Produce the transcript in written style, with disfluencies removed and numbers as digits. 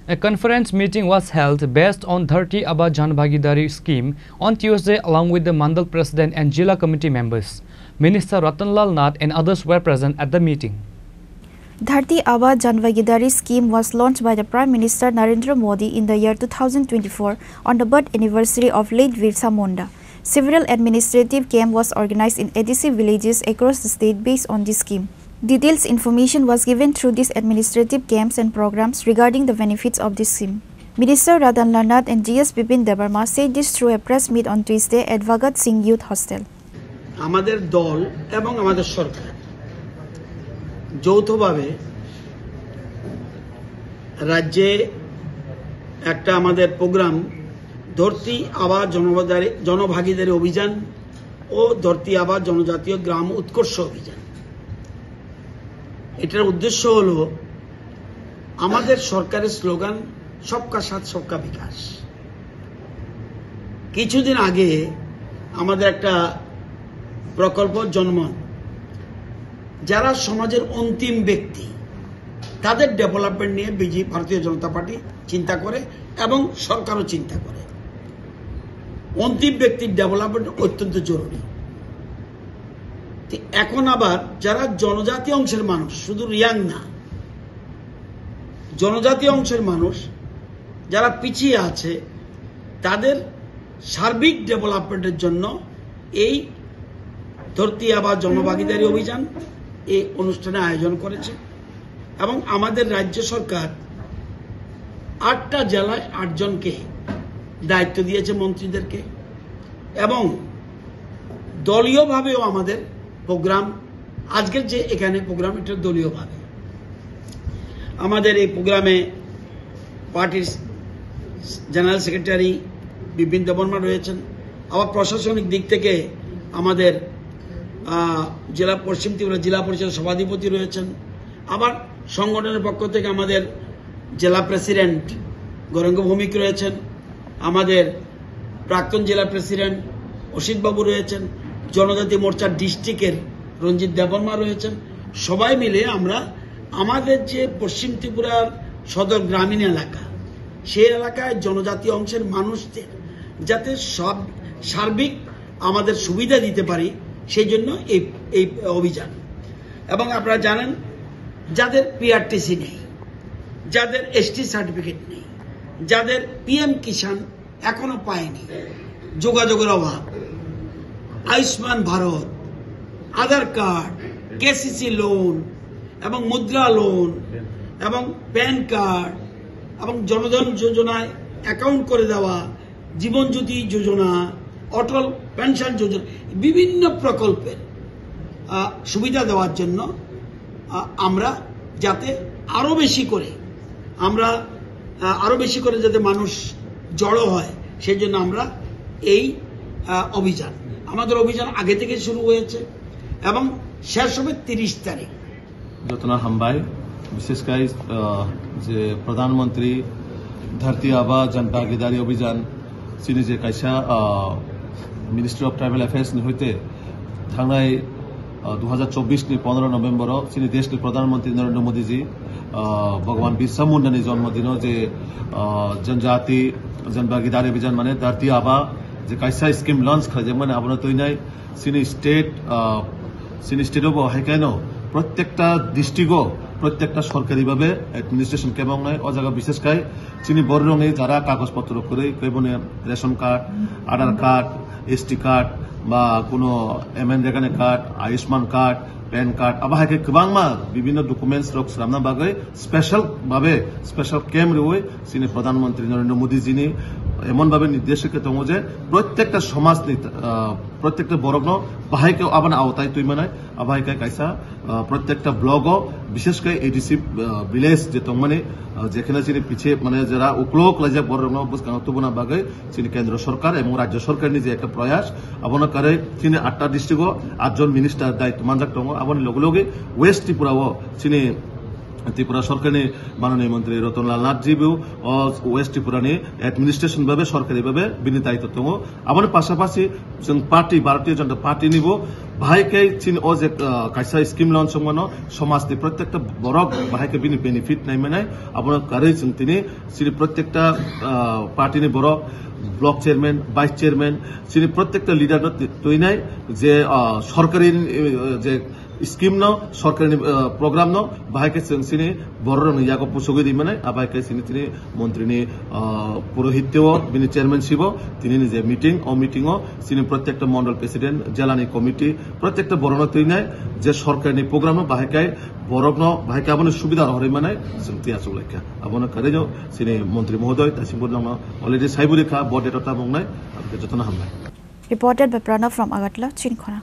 A conference meeting was held based on Dharti Aba Jan Bhagidari scheme on Tuesday along with the Mandal President and Jila committee members. Minister Ratanlal Nath and others were present at the meeting. Dharti Aba Jan Bhagidari scheme was launched by the Prime Minister Narendra Modi in the year 2024 on the birth anniversary of late Birsa Munda. Several administrative camps was organized in 86 villages across the state based on this scheme. Details information was given through these administrative camps and programs regarding the benefits of this scheme. Minister Ratanlal Nath and GS Bipin Debarma said this through a press meet on Tuesday at Bhagat Singh Youth Hostel. আমাদের দল এবং আমাদের সরকার যৌথভাবে রাজ্যে একটা আমাদের programme Dharti Aba জনভাগীদারি অভিযান ও ধরতি আবা জনজাতীয় গ্রাম উৎকর্ষ অভিযান। এটার উদ্দেশ্য হলো আমাদের সরকারের স্লোগান সবকা সাথ সবকা বিকাশ। কিছুদিন আগে আমাদের একটা প্রকল্প জন্ম, যারা সমাজের অন্তিম ব্যক্তি তাদের ডেভেলপমেন্ট নিয়ে ভারতীয় জনতা পার্টি চিন্তা করে এবং সরকারও চিন্তা করে। অন্তিম ব্যক্তির ডেভেলপমেন্ট অত্যন্ত জরুরি। এখন আবার যারা জনজাতি অংশের মানুষ, শুধু রিয়াং না, জনজাতি অংশের মানুষ যারা পিছিয়ে আছে তাদের সার্বিক ডেভেলপমেন্টের জন্য এই ধরতি আবা জনভাগীদারি অভিযান এই অনুষ্ঠানে আয়োজন করেছে এবং আমাদের রাজ্য সরকার ৮টা জেলায় ৮ জনকে দায়িত্ব দিয়েছে মন্ত্রীদেরকে এবং দলীয়ভাবেও আমাদের প্রোগ্রাম, আজকের যে এখানে প্রোগ্রাম এটা দলীয়ভাবে। আমাদের এই প্রোগ্রামে পার্টির জেনারেল সেক্রেটারি বিপিন দেববর্মা রয়েছেন, আবার প্রশাসনিক দিক থেকে আমাদের জেলা পশ্চিম ত্রিপুরা জেলা পরিষদের সভাধিপতি রয়েছেন, আবার সংগঠনের পক্ষ থেকে আমাদের জেলা প্রেসিডেন্ট গৌরাঙ্গ ভৌমিক রয়েছেন, আমাদের প্রাক্তন জেলা প্রেসিডেন্ট অসিত বাবু রয়েছেন, জনজাতি মোর্চার ডিস্ট্রিক্টের রঞ্জিত দেববর্মা রয়েছেন। সবাই মিলে আমরা আমাদের যে পশ্চিম ত্রিপুরার সদর গ্রামীণ এলাকা, সেই এলাকায় জনজাতি অংশের মানুষদের যাতে সব সার্বিক আমাদের সুবিধা দিতে পারি সেই জন্য এই অভিযান। এবং আপনারা জানেন যাদের পিআরটিসি নেই, যাদের এসটি সার্টিফিকেট নেই, যাদের পিএম কিষাণ এখনো পায়নি, যোগাযোগের অভাব, আয়ুষ্মান ভারত, আধার কার্ড, কেসিসি লোন এবং মুদ্রা লোন এবং প্যান কার্ড এবং জনধন যোজনায় অ্যাকাউন্ট করে দেওয়া, জীবন জ্যোতি যোজনা, অটল পেনশন যোজনা, বিভিন্ন প্রকল্পের সুবিধা দেওয়ার জন্য আমরা যাতে আরো বেশি করে যাতে মানুষ জড়ো হয় সেই জন্য আমরা এই অভিযান, আমাদের অভিযান আগে থেকে শুরু হয়েছে এবং শেষ হবে 30 তারিখ। যতনা হামবাই বিশেষ করে যে প্রধানমন্ত্রী ধরতি আবা জন ভাগীদারি অভিযান সিনি যে কাইসা মিনিস্ট্রি অফ ট্রাইবেল এফেয়ার্স नि হইতে থাংনাই 2024 नि 15 नवेम्बर सिनी देश के प्रधानमंत्री नरेंद्र मोदी जी भगवान बिरसा मुंडा नि जन्मदिन जे जनजाति जनभागीदारी अभियान माने धरती आबा जे काइसा स्कीम लॉन्च खाजे माने आपन तोइनाय सिनी स्टेट हाइकानो प्रत्येकटा डिस्ट्रिक्टो प्रत्येकटा सरकारी भावे एडमिनिस्ट्रेशन केमं नाय ओ जायगा विशेष काय चिनी बररंगे जारा कागजपत्र करे केबने ration card, Aadhaar card, ST card বা কোনো এমএনরেগানি card, Ayushman card, PAN card আবার হাইকে গোबांमा বিভিন্ন ডকুমেন্টস রক সামনা বাগै স্পেশাল ক্যাম্প রই সিনি প্রধানমন্ত্রী নরেন্দ্র মোদি জি নি এমন ভাবে নির্দেশক দङ যে প্রত্যেকটা সমাজ প্রত্যেকটা বর্গ বাহাইকে আবার আওতায় তুইমানায় আবাইকে কাইসা প্রত্যেকটা ব্লগ বিশেষ করে এডিসি ভিলেজ যে তংমানে যেখানে চিনি পিছে মানে যারা উকলোক লাজা বর্গ বুঝকানতবনা বাগै চিনি কেন্দ্র সরকার এবং রাজ্য সরকারের যে একটা প্রয়াস আবনা করে চিনি 8টা ডিস্ট্রিক্ট 8 জন মিনিস্টার দায়িত্ব মানজাক দङ আবনি লগে লগে ওয়েস্ট ত্রিপুরাও চিনি ত্রিপুরা সরকারি মাননীয় মন্ত্রী রতনলাল নাথজিবু ও ওয়েস্ট ত্রিপুরানি এডমিনিস্ট্রেশন ভাবে সরকারি ভাবে বিনি দায়িত্ব দङ আমার পাশাপাশি जों पार्टी भारतीय जनता पार्टी निबो बाहायके चिन ओ जे कायसा स्कीम लॉन्च संगनो समाजनि प्रत्येकटा बरक बाहायके बिनि बेनिफिट नाय माने आपन कारै जों तिनि सिरि प्रत्येकटा पार्टीनि बरक ब्लक चेयरमैन वाइस चेयरमैन सिरि प्रत्येकटा लिडार तैनाय जे सरकारि जे स्कीम न सरकारनि प्रोग्राम न बाहायके जों सिनि बररनि याको पुसुगै दिमाने आबायके सिनि तिनि मन्त्रीनि पुरोहित्य बिनि चेयरमैनशिप तिनि जे मीटिंग ओ मीटिंग सिनि प्रत्येकटा मंडल प्रेसिडेंट जिलानि कमिटी प्रत्येकटा बरन तैनाय जे सरकारनि प्रोग्राम बाहायके बरन बाहायके आबनि सुबिदा हरै माने जों तिया सुलायखा आबनो कारेजो सिनि मन्त्री महोदय दासिमबो दङ अलरेडी साइबुरिखा बडेटता बुंनाय आरो जतन हामनाय Reported by Pranav from Agartala, Chinkhona.